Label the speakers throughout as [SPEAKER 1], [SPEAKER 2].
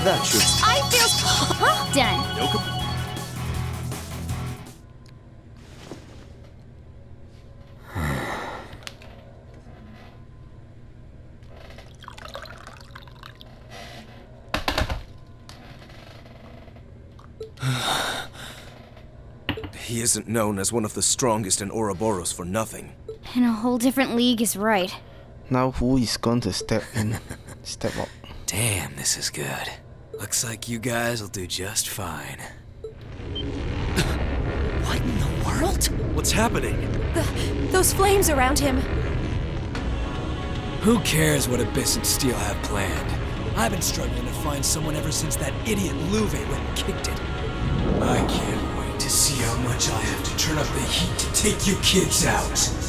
[SPEAKER 1] That should...
[SPEAKER 2] I feel... Huh? Done.
[SPEAKER 1] He isn't known as one of the strongest in Ouroboros for nothing.
[SPEAKER 2] In a whole different league is right.
[SPEAKER 3] Now who is going to step in? Step up.
[SPEAKER 4] Damn, this is good. Looks like you guys will do just fine. What in the world?
[SPEAKER 1] What's happening?
[SPEAKER 5] Those flames around him.
[SPEAKER 4] Who cares what Abyss and Steel have planned? I've been struggling to find someone ever since that idiot Louve went and kicked it. I can't wait to see how much I have to turn up the heat to take you kids out.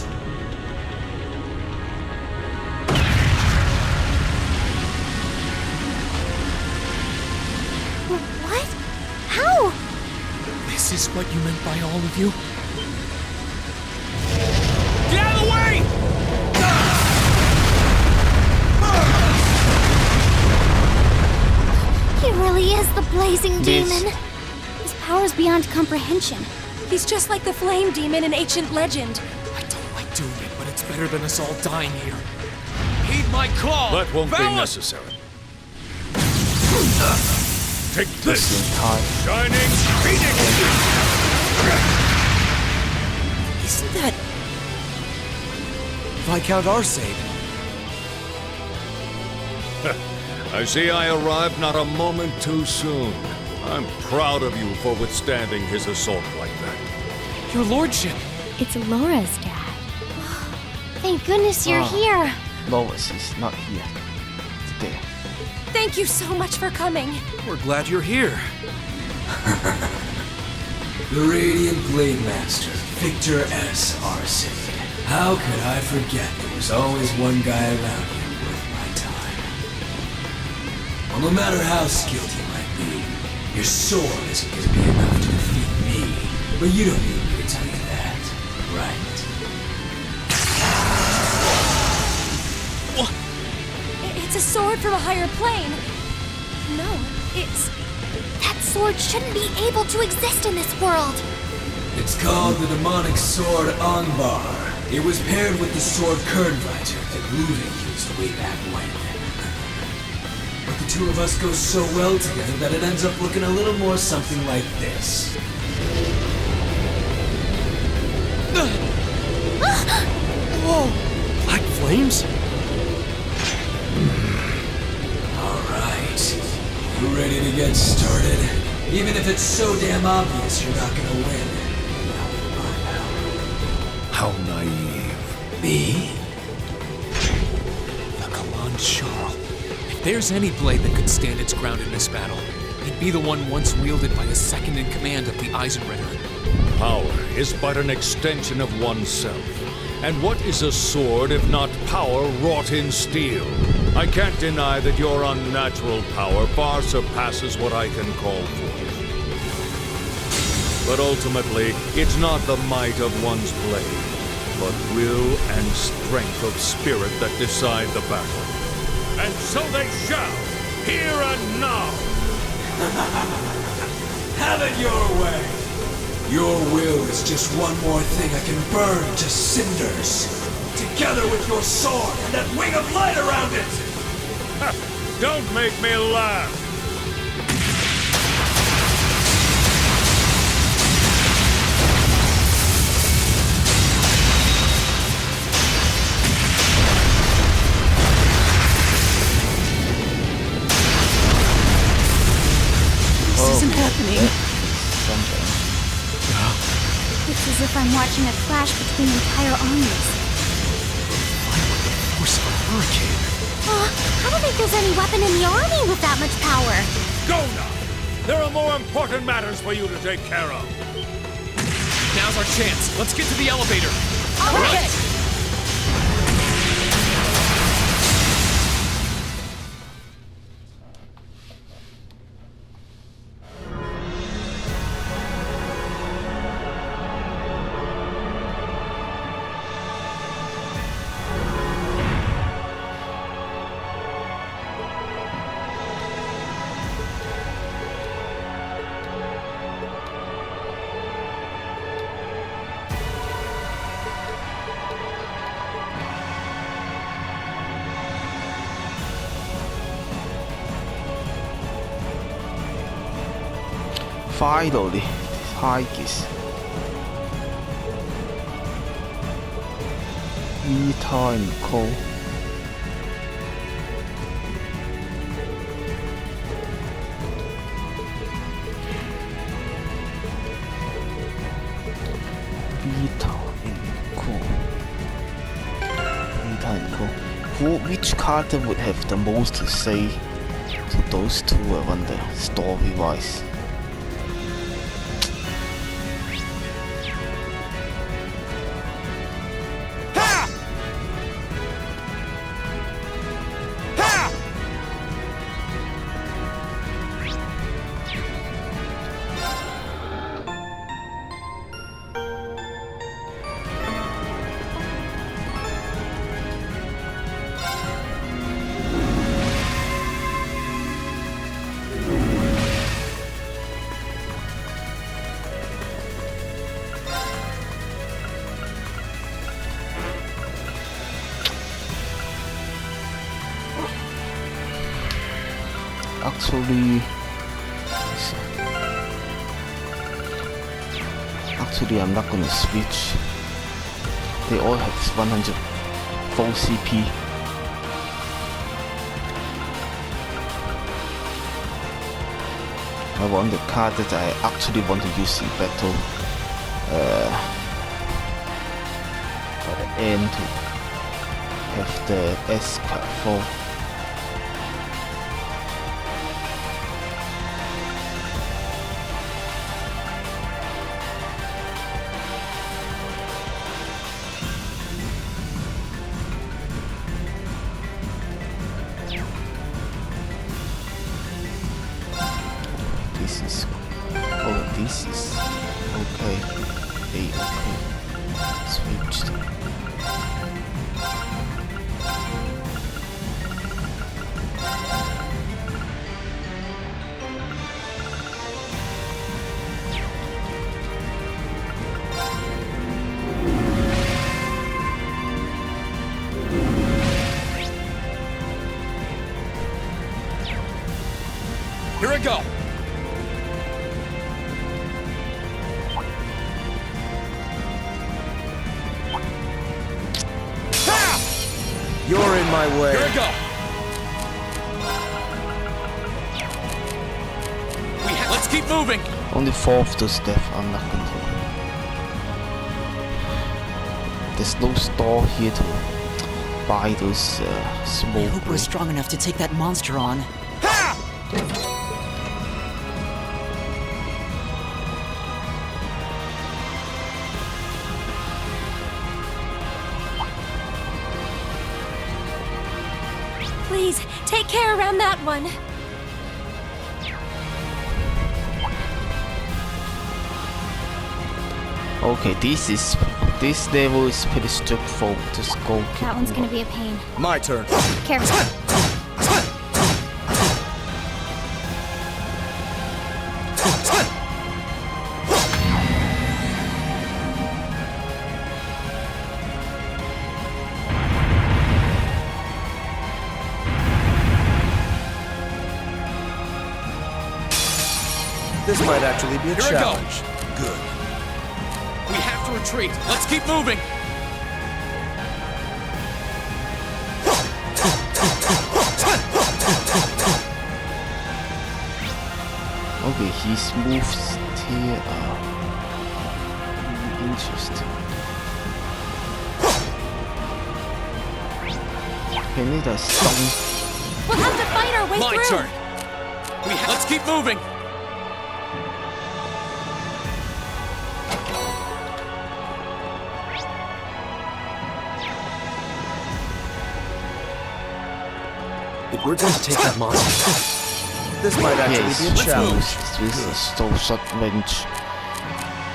[SPEAKER 2] What? How?
[SPEAKER 4] This is what you meant by all of you? Get out of the way!
[SPEAKER 2] He really is the blazing demon. His power's beyond comprehension.
[SPEAKER 5] He's just like the flame demon in ancient legend.
[SPEAKER 4] I don't like doing it, but it's better than us all dying here. Heed my call!
[SPEAKER 6] That won't be necessary. Take this! Shining Phoenix!
[SPEAKER 4] Isn't that...
[SPEAKER 1] Viscount Arcade.
[SPEAKER 6] I see I arrived not a moment too soon. I'm proud of you for withstanding his assault like that.
[SPEAKER 4] Your lordship!
[SPEAKER 2] It's Laura's dad. Thank goodness you're here.
[SPEAKER 3] Lois is not here. It's there.
[SPEAKER 5] Thank you so much for coming.
[SPEAKER 1] We're glad you're here.
[SPEAKER 4] The Radiant Blade Master, Victor S. Arcade. How could I forget there was always one guy around here worth my time? Well, no matter how skilled you might be, your sword isn't going to be enough to defeat me. But you don't need me to tell you that, right?
[SPEAKER 5] It's a sword from a higher plane. No, it's...
[SPEAKER 2] That sword shouldn't be able to exist in this world.
[SPEAKER 4] It's called the demonic sword Anbar. It was paired with the sword Kernfighter that Louve used way back when. But the two of us go so well together that it ends up looking a little more something like this.
[SPEAKER 1] Whoa! Black flames?
[SPEAKER 4] Alright. You ready to get started? Even if it's so damn obvious you're not gonna win. Not with my power.
[SPEAKER 6] How naive.
[SPEAKER 4] Me?
[SPEAKER 7] The Kalan Jarl. If there's any blade that could stand its ground in this battle, it'd be the one once wielded by the second in command of the Eisenritter.
[SPEAKER 6] Power is but an extension of oneself. And what is a sword if not power wrought in steel? I can't deny that your unnatural power far surpasses what I can call forth. But ultimately, it's not the might of one's blade, but will and strength of spirit that decide the battle. And so they shall, here and now!
[SPEAKER 4] Have it your way! Your will is just one more thing I can burn to cinders. Together with your sword and that wing of light around it!
[SPEAKER 6] Don't make me laugh!
[SPEAKER 5] This isn't happening.
[SPEAKER 3] Something.
[SPEAKER 2] It's as if I'm watching a clash between entire armies.
[SPEAKER 7] Force of a hurricane.
[SPEAKER 2] I don't think there's any weapon in the army with that much power.
[SPEAKER 6] Go now! There are more important matters for you to take care of.
[SPEAKER 7] Now's our chance. Let's get to the elevator.
[SPEAKER 5] All right.
[SPEAKER 3] Finally, Hikis. Vita and Co. Vita and Co. Vita and Co. Which character would have the most to say to those two, I wonder, story-wise? Actually, I'm not gonna switch. They all have 100 full CP. I want the card that I actually want to use in battle for the end to have the S card full. This is okay. Okay. Switched.
[SPEAKER 7] Here I go.
[SPEAKER 1] You're in my way.
[SPEAKER 7] Here I go. Let's keep moving.
[SPEAKER 3] Only 4 of those death I'm not gonna do. There's no store here to buy those small.
[SPEAKER 8] I hope we're strong enough to take that monster on.
[SPEAKER 5] Please, take care around that one.
[SPEAKER 3] Okay, this level is pretty straightforward. Just go.
[SPEAKER 2] That one's gonna be a pain.
[SPEAKER 1] My turn.
[SPEAKER 2] Careful.
[SPEAKER 1] This might actually be a
[SPEAKER 7] Here I go.
[SPEAKER 1] challenge. Good.
[SPEAKER 7] We have to retreat. Let's keep moving.
[SPEAKER 3] Okay, his moves here are interesting. Okay, need a stun.
[SPEAKER 5] We'll have to fight our way
[SPEAKER 7] My
[SPEAKER 5] through.
[SPEAKER 7] turn. Let's keep moving.
[SPEAKER 1] If we're going to take that monster, this might actually
[SPEAKER 3] Yes,
[SPEAKER 1] be a challenge.
[SPEAKER 3] this is so short range.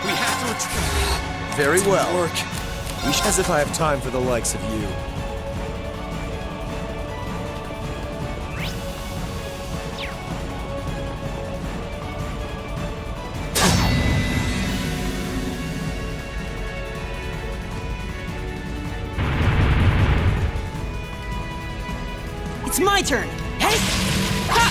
[SPEAKER 7] We have to retreat.
[SPEAKER 1] Very well. Work. As if I have time for the likes of you.
[SPEAKER 8] It's my turn. Hey! Ha!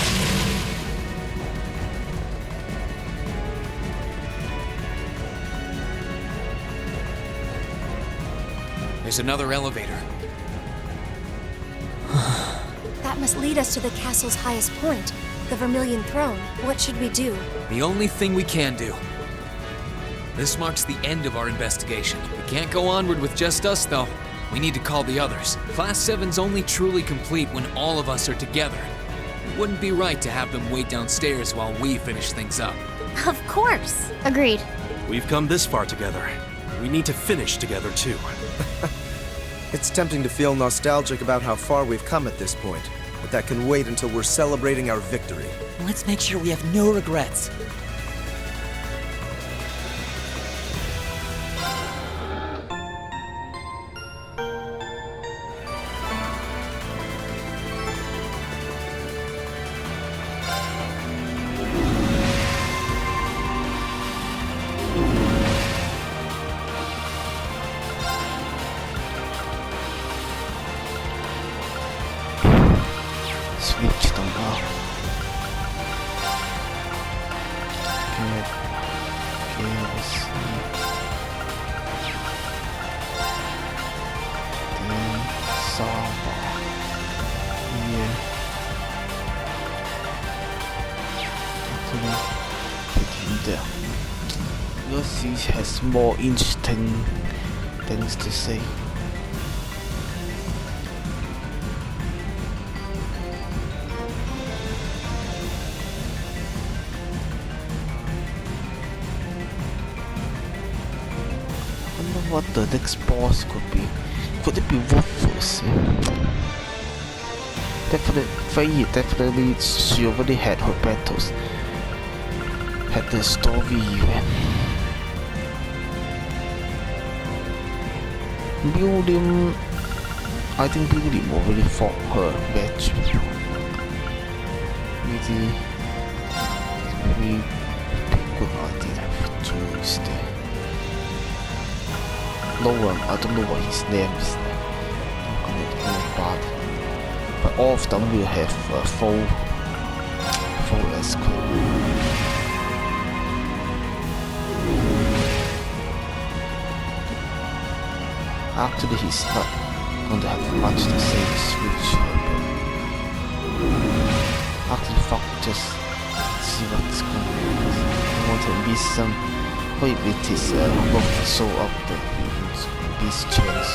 [SPEAKER 7] There's another elevator.
[SPEAKER 5] That must lead us to the castle's highest point, the Vermilion Throne. What should we do?
[SPEAKER 7] The only thing we can do. This marks the end of our investigation. We can't go onward with just us, though. We need to call the others. Class 7's only truly complete when all of us are together. It wouldn't be right to have them wait downstairs while we finish things up.
[SPEAKER 2] Of course. Agreed.
[SPEAKER 1] We've come this far together. We need to finish together, too. It's tempting to feel nostalgic about how far we've come at this point, but that can wait until we're celebrating our victory.
[SPEAKER 8] Let's make sure we have no regrets.
[SPEAKER 3] Switch them up. Okay, let's see. Then Saba. Here. Actually, put him there. Because he has more interesting things to say. What the next boss could be? Could it be Waffles? Definitely, she already had her battles. Had the story even. William, I think William already fought her match. Maybe a good idea to stay. No one, I don't know what his name is. But all of them will have a full escort. Actually, he's not going to have much to say to switch. Actually, fuck, just see what's going on. I want to miss some. Wait with his work so up these chairs.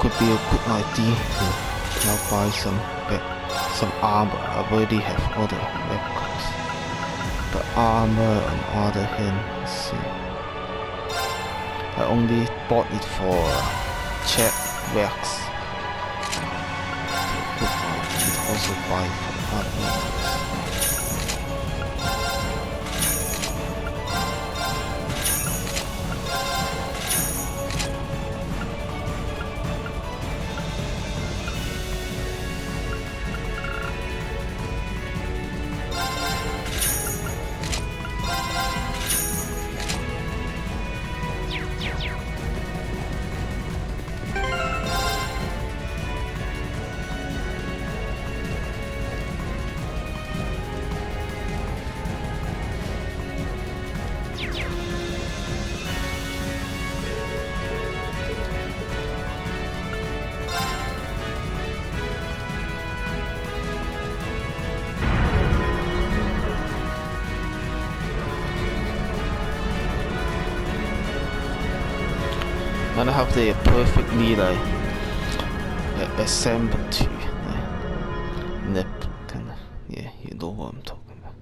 [SPEAKER 3] Could be a good idea to now buy some armor. I already have other weapons. But armor on the other hand, let's see. I only bought it for check wax. I could also buy for other weapons. แล้วครับthey are perfectly เลย assembled to นะ yeah you know what I'm talking about.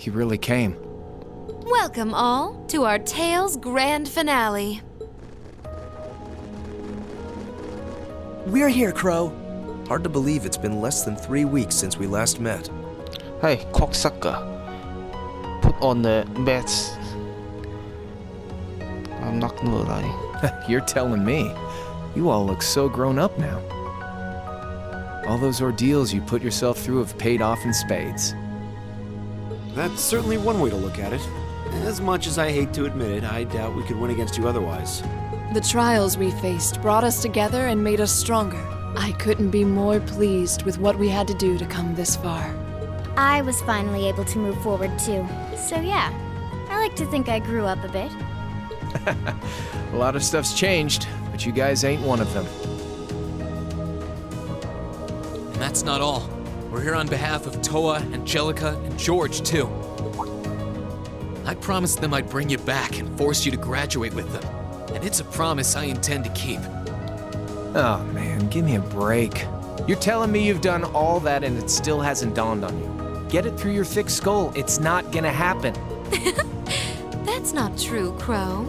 [SPEAKER 7] He really came.
[SPEAKER 9] Welcome all to our Tales Grand Finale.
[SPEAKER 8] We're here, Crow.
[SPEAKER 1] Hard to believe it's been less than 3 weeks since we last met.
[SPEAKER 3] Hey cocksucker, put on the mask. I'm not gonna lie.
[SPEAKER 10] You're telling me. You all look so grown up now. All those ordeals you put yourself through have paid off in spades.
[SPEAKER 11] That's certainly one way to look at it. As much as I hate to admit it, I doubt we could win against you otherwise.
[SPEAKER 9] The trials we faced brought us together and made us stronger. I couldn't be more pleased with what we had to do to come this far.
[SPEAKER 2] I was finally able to move forward too. So yeah, I like to think I grew up a bit.
[SPEAKER 10] A lot of stuff's changed, but you guys ain't one of them.
[SPEAKER 7] And that's not all. We're here on behalf of Toa, Angelica, and George, too. I promised them I'd bring you back and force you to graduate with them. And it's a promise I intend to keep.
[SPEAKER 10] Oh man, give me a break. You're telling me you've done all that and it still hasn't dawned on you. Get it through your thick skull, it's not gonna happen.
[SPEAKER 9] That's not true, Crow.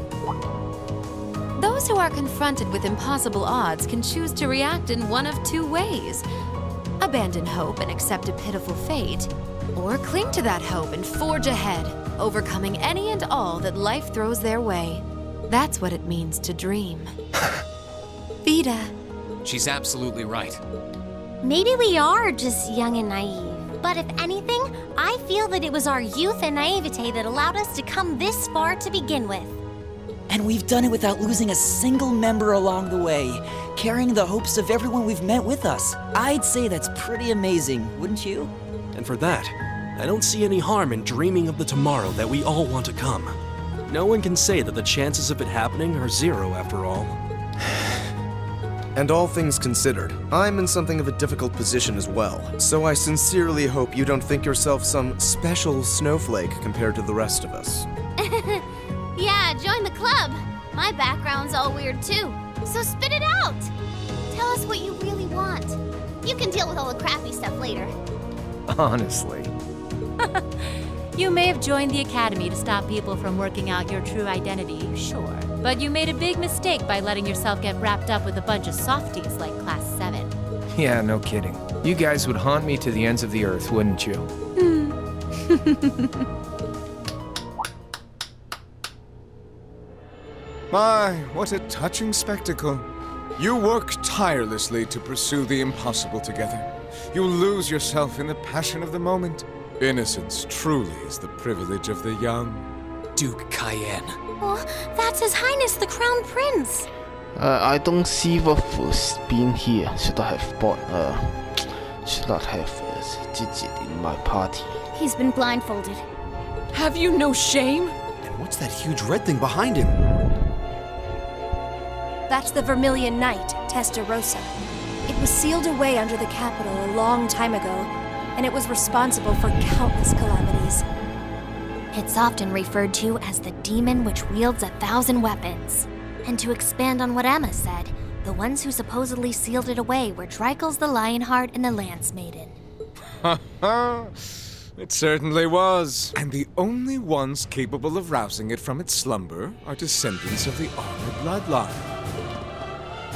[SPEAKER 9] Those who are confronted with impossible odds can choose to react in one of two ways. Abandon hope and accept a pitiful fate, or cling to that hope and forge ahead, overcoming any and all that life throws their way. That's what it means to dream. Vida.
[SPEAKER 7] She's absolutely right.
[SPEAKER 2] Maybe we are just young and naive. But if anything, I feel that it was our youth and naivete that allowed us to come this far to begin with.
[SPEAKER 8] And we've done it without losing a single member along the way, carrying the hopes of everyone we've met with us. I'd say that's pretty amazing, wouldn't you?
[SPEAKER 11] And for that, I don't see any harm in dreaming of the tomorrow that we all want to come. No one can say that the chances of it happening are zero after all.
[SPEAKER 1] And all things considered, I'm in something of a difficult position as well. So I sincerely hope you don't think yourself some special snowflake compared to the rest of us.
[SPEAKER 2] Yeah, join the club. My background's all weird too. So spit it out. Tell us what you really want. You can deal with all the crappy stuff later.
[SPEAKER 10] Honestly.
[SPEAKER 12] You may have joined the academy to stop people from working out your true identity, sure. But you made a big mistake by letting yourself get wrapped up with a bunch of softies like Class 7.
[SPEAKER 10] Yeah, no kidding. You guys would haunt me to the ends of the earth, wouldn't you?
[SPEAKER 13] My, what a touching spectacle. You work tirelessly to pursue the impossible together. You lose yourself in the passion of the moment. Innocence truly is the privilege of the young.
[SPEAKER 7] Duke Cayenne.
[SPEAKER 2] Oh, that's His Highness the Crown Prince.
[SPEAKER 3] I don't see what was being here. Should I have bought should not have Jijit in my party.
[SPEAKER 2] He's been blindfolded.
[SPEAKER 9] Have you no shame?
[SPEAKER 11] And what's that huge red thing behind him?
[SPEAKER 5] That's the Vermilion Knight, Testarossa. It was sealed away under the capital a long time ago, and it was responsible for countless calamities.
[SPEAKER 2] It's often referred to as the demon which wields 1,000 weapons. And to expand on what Emma said, the ones who supposedly sealed it away were Dreikel's the Lionheart and the Lance Maiden.
[SPEAKER 13] Ha ha! It certainly was. And the only ones capable of rousing it from its slumber are descendants of the Armor bloodline.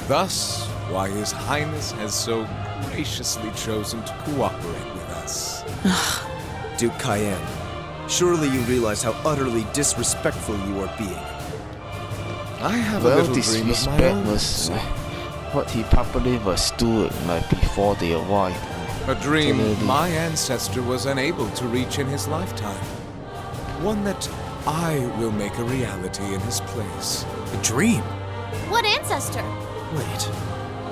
[SPEAKER 13] Thus, why His Highness has so graciously chosen to cooperate with us.
[SPEAKER 1] Duke Cayenne, surely you realize how utterly disrespectful you are being.
[SPEAKER 13] I have a
[SPEAKER 3] Well,
[SPEAKER 13] little dream of my
[SPEAKER 3] disrespect
[SPEAKER 13] own.
[SPEAKER 3] was what he probably was doing before they arrived.
[SPEAKER 13] A dream
[SPEAKER 3] Kennedy.
[SPEAKER 13] my ancestor was unable to reach in his lifetime. One that I will make a reality in his place.
[SPEAKER 11] A dream?
[SPEAKER 2] What ancestor?
[SPEAKER 11] Wait,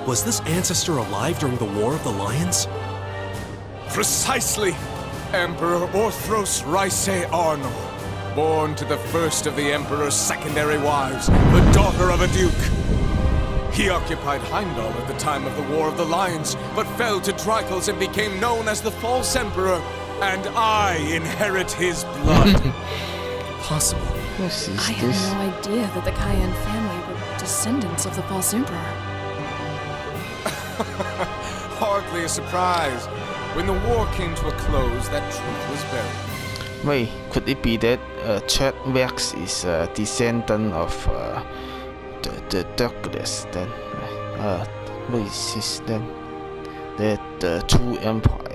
[SPEAKER 11] was this ancestor alive during the War of the Lions?
[SPEAKER 13] Precisely! Emperor Orthros Raise Arno. born to the first of the Emperor's secondary wives, the daughter of a duke. He occupied Heimdall at the time of the War of the Lions, but fell to Dreichels and became known as the False Emperor, and I inherit his blood.
[SPEAKER 7] Possible.
[SPEAKER 5] I had no idea that the Cayenne family were descendants of the False Emperor.
[SPEAKER 13] Hardly a surprise. When the war came to a close, that truth was buried.
[SPEAKER 3] Wait, could it be that Chet Vex is a descendant of the Douglas then? What is his name? The true empire.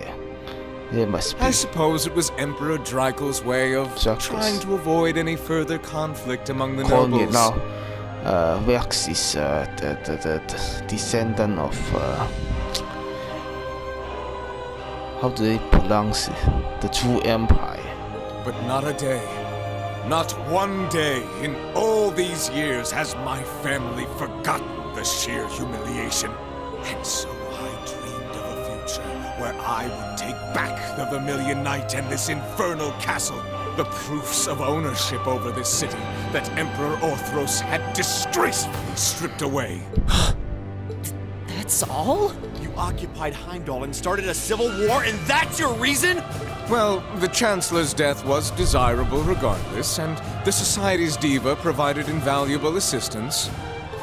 [SPEAKER 3] There must be.
[SPEAKER 13] I suppose it was Emperor Dreichels' way of trying to avoid any further conflict among the
[SPEAKER 3] Calling it
[SPEAKER 13] nobles.
[SPEAKER 3] now. Vex is the descendant of how do they pronounce it? The true empire.
[SPEAKER 13] But not a day, not one day in all these years has my family forgotten the sheer humiliation. And so I dreamed of a future where I would take back the Vermilion Knight and this infernal castle, the proofs of ownership over this city that Emperor Orthros had disgracefully stripped away.
[SPEAKER 5] That's all?
[SPEAKER 14] You occupied Heimdall and started a civil war, and that's your reason?
[SPEAKER 13] Well, the Chancellor's death was desirable regardless, and the Society's diva provided invaluable assistance.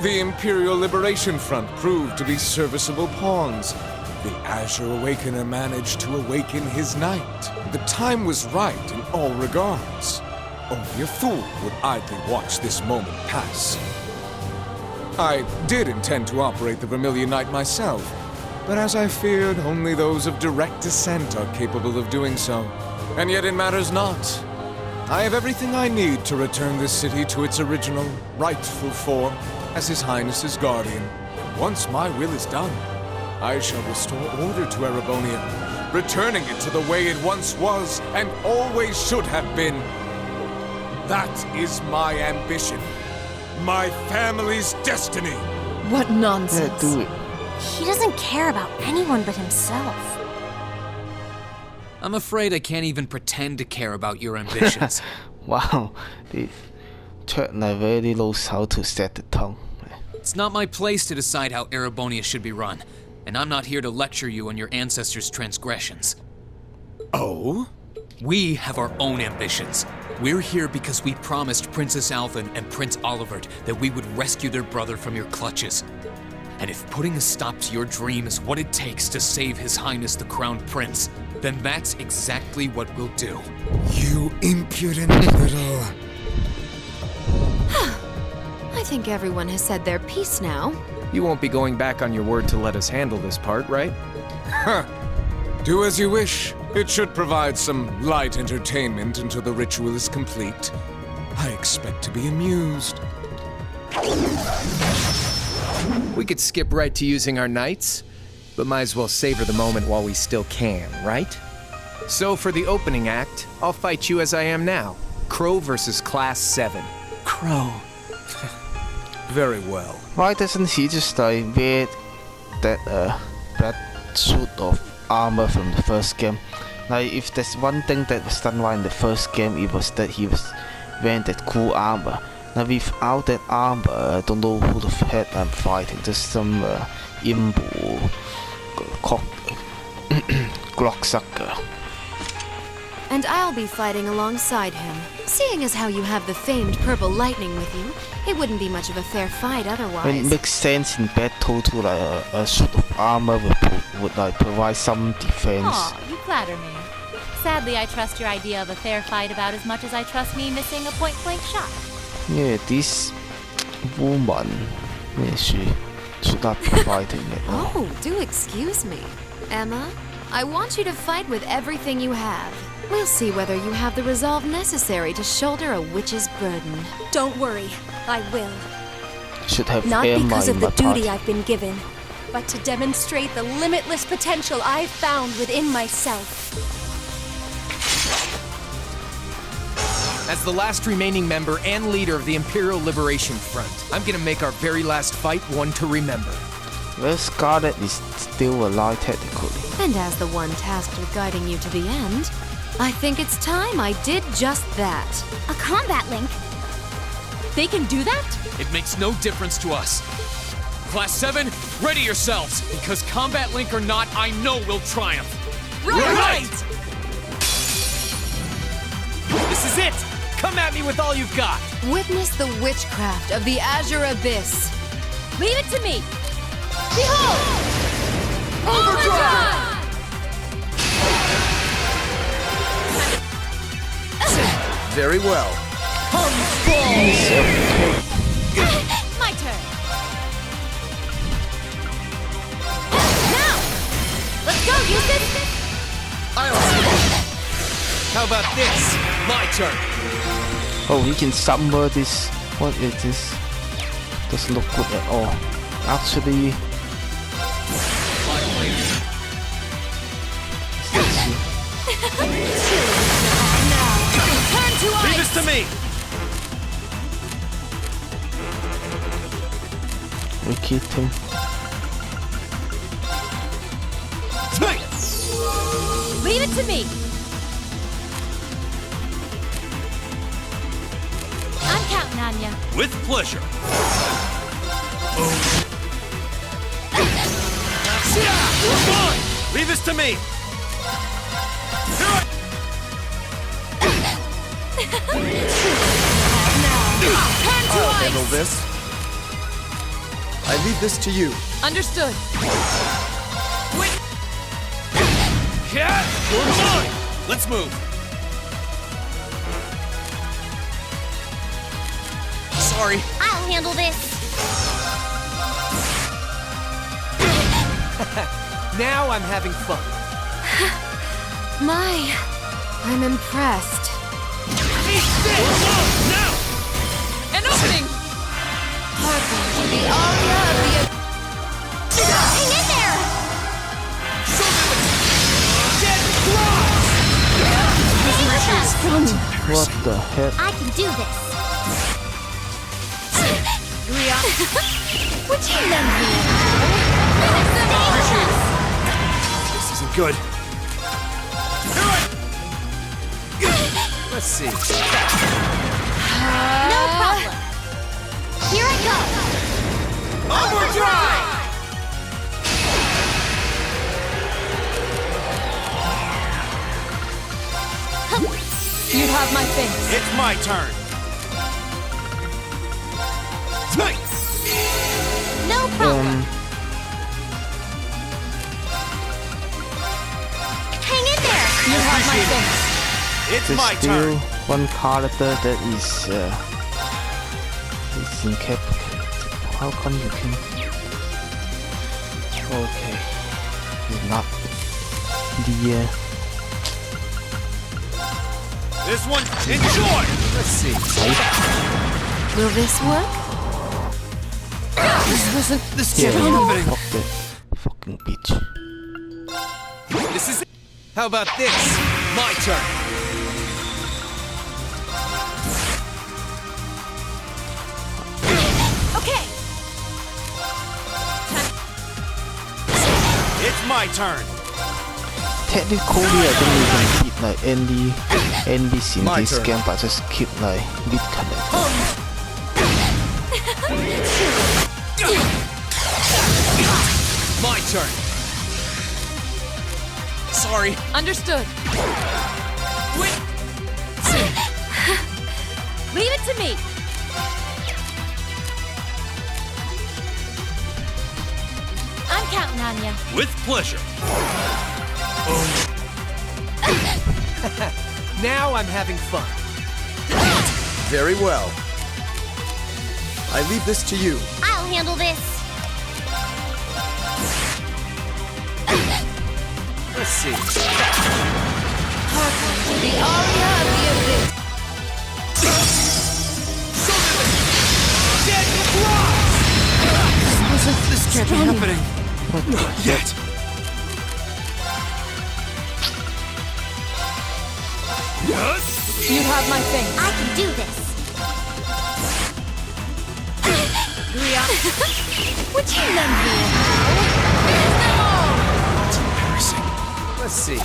[SPEAKER 13] The Imperial Liberation Front proved to be serviceable pawns. The Azure Awakener managed to awaken his knight. The time was right in all regards. Only a fool would idly watch this moment pass. I did intend to operate the Vermilion Knight myself, but as I feared, only those of direct descent are capable of doing so. And yet it matters not. I have everything I need to return this city to its original, rightful form as His Highness's guardian. And once my will is done, I shall restore order to Erebonia, returning it to the way it once was and always should have been. That is my ambition. My family's destiny.
[SPEAKER 5] What nonsense.
[SPEAKER 3] Yeah, do it.
[SPEAKER 2] He doesn't care about anyone but himself.
[SPEAKER 7] I'm afraid I can't even pretend to care about your ambitions.
[SPEAKER 3] Wow, the Chetna really knows how to set the tone.
[SPEAKER 7] It's not my place to decide how Erebonia should be run, and I'm not here to lecture you on your ancestors' transgressions.
[SPEAKER 13] Oh?
[SPEAKER 7] We have our own ambitions. We're here because we promised Princess Alvin and Prince Olivert that we would rescue their brother from your clutches. And if putting a stop to your dream is what it takes to save His Highness the Crown Prince, then that's exactly what we'll do.
[SPEAKER 13] You impudent little...
[SPEAKER 9] I think everyone has said their piece now.
[SPEAKER 10] You won't be going back on your word to let us handle this part, right?
[SPEAKER 13] Huh. Do as you wish. It should provide some light entertainment until the ritual is complete. I expect to be amused.
[SPEAKER 10] We could skip right to using our knights, but might as well savor the moment while we still can, right? So for the opening act, I'll fight you as I am now. Crow versus Class 7.
[SPEAKER 8] Crow.
[SPEAKER 13] Very well.
[SPEAKER 3] Why doesn't he just wear that black suit of armor from the first game? Like, if there's one thing that was done right in the first game, it was that he was wearing that cool armor. Now without that armor, I don't know who the heck I'm fighting. Just some imbu Glocksucker.
[SPEAKER 9] And I'll be fighting alongside him. Seeing as how you have the famed purple lightning with you, it wouldn't be much of a fair fight otherwise.
[SPEAKER 3] It makes sense in battle to like a suit of armor would like provide some defense.
[SPEAKER 12] Aw, you flatter me. Sadly, I trust your idea of a fair fight about as much as I trust me missing a point-blank shot.
[SPEAKER 3] Yeah, this woman, yeah, she should not be fighting at all.
[SPEAKER 9] Oh, do excuse me. Emma, I want you to fight with everything you have. We'll see whether you have the resolve necessary to shoulder a witch's burden.
[SPEAKER 5] Don't worry, I will.
[SPEAKER 3] Should have
[SPEAKER 5] Not
[SPEAKER 3] Emma
[SPEAKER 5] because
[SPEAKER 3] in
[SPEAKER 5] of the
[SPEAKER 3] my
[SPEAKER 5] duty
[SPEAKER 3] party.
[SPEAKER 5] I've been given, but to demonstrate the limitless potential I've found within myself.
[SPEAKER 10] As the last remaining member and leader of the Imperial Liberation Front, I'm gonna make our very last fight one to remember.
[SPEAKER 3] Well, Scarlet is still alive technically.
[SPEAKER 9] And as the one tasked with guiding you to the end, I think it's time I did just that.
[SPEAKER 2] A combat link?
[SPEAKER 12] They can do that?
[SPEAKER 7] It makes no difference to us. Class 7, ready yourselves, because combat link or not, I know we'll triumph.
[SPEAKER 14] Right! This is it! Come at me with all you've got!
[SPEAKER 9] Witness the witchcraft of the Azure Abyss.
[SPEAKER 12] Leave it to me! Behold! Overdrive!
[SPEAKER 1] Very well.
[SPEAKER 12] My turn! Now! Let's go, Houston!
[SPEAKER 10] How about this? My turn.
[SPEAKER 3] Oh, we can summon this. What is this? Doesn't look good at all. Actually,
[SPEAKER 12] Turn to
[SPEAKER 14] Leave
[SPEAKER 12] ice!
[SPEAKER 14] this to me!
[SPEAKER 3] we keep him.
[SPEAKER 12] Leave it to me! I'm counting on ya.
[SPEAKER 14] With pleasure. Come on! Leave this to me!
[SPEAKER 1] I'll handle this. I leave this to you.
[SPEAKER 12] Understood.
[SPEAKER 14] Cat! You're mine! Let's move!
[SPEAKER 10] Sorry.
[SPEAKER 2] I'll handle this.
[SPEAKER 10] Now I'm having fun.
[SPEAKER 9] I'm impressed.
[SPEAKER 14] Now!
[SPEAKER 12] An opening!
[SPEAKER 9] Hearken to the aria of the...
[SPEAKER 2] Hang in there!
[SPEAKER 3] What the heck?
[SPEAKER 2] I can do this.
[SPEAKER 12] Would you lend me?
[SPEAKER 14] This isn't good.
[SPEAKER 10] Let's see.
[SPEAKER 2] No problem. Here I go.
[SPEAKER 14] Overdrive!
[SPEAKER 12] You have my face.
[SPEAKER 14] It's my turn.
[SPEAKER 2] No problem. Hang in there.
[SPEAKER 12] You have my face.
[SPEAKER 14] It's
[SPEAKER 3] There's
[SPEAKER 14] my
[SPEAKER 3] still
[SPEAKER 14] turn.
[SPEAKER 3] one character that is incapacitated. How come you can? Okay, he's not the.
[SPEAKER 14] This one, enjoy!
[SPEAKER 10] Let's see.
[SPEAKER 9] Will this work?
[SPEAKER 10] This
[SPEAKER 3] Yeah,
[SPEAKER 10] can't be happening.
[SPEAKER 3] fuck that fucking bitch.
[SPEAKER 10] This is it. How about this? My turn.
[SPEAKER 12] Okay.
[SPEAKER 14] It's my turn.
[SPEAKER 3] Technically, I think you can keep like any NPC in
[SPEAKER 1] My
[SPEAKER 3] this
[SPEAKER 1] turn.
[SPEAKER 3] game, but just keep like mid connect.
[SPEAKER 7] My turn. Sorry.
[SPEAKER 12] Understood. Leave it to me. I'm counting on ya.
[SPEAKER 14] With pleasure.
[SPEAKER 10] Now I'm having fun.
[SPEAKER 1] Very well. I leave this to you.
[SPEAKER 2] I'll handle this.
[SPEAKER 10] Let's see.
[SPEAKER 9] Hearken to the aria of the abyss.
[SPEAKER 10] This can't be happening.
[SPEAKER 14] Not yet. Yes?
[SPEAKER 12] You have my face.
[SPEAKER 2] I can do this.
[SPEAKER 12] Would you lend me?
[SPEAKER 10] Let's see.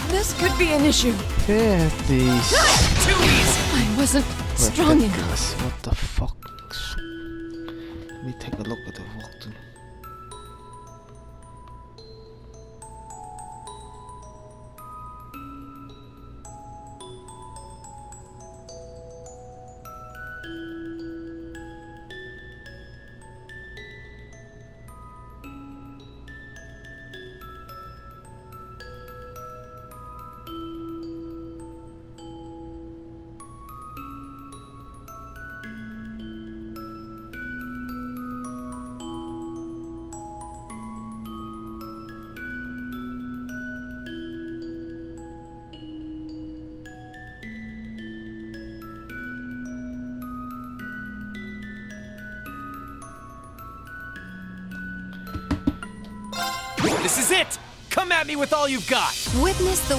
[SPEAKER 15] This could be an issue.
[SPEAKER 3] Yeah, these.
[SPEAKER 15] I wasn't strong enough.
[SPEAKER 3] Ridiculous. What the fuck? Let me take a look at the walkthrough.
[SPEAKER 14] This is it! Come at me with all you've got!
[SPEAKER 9] Witness the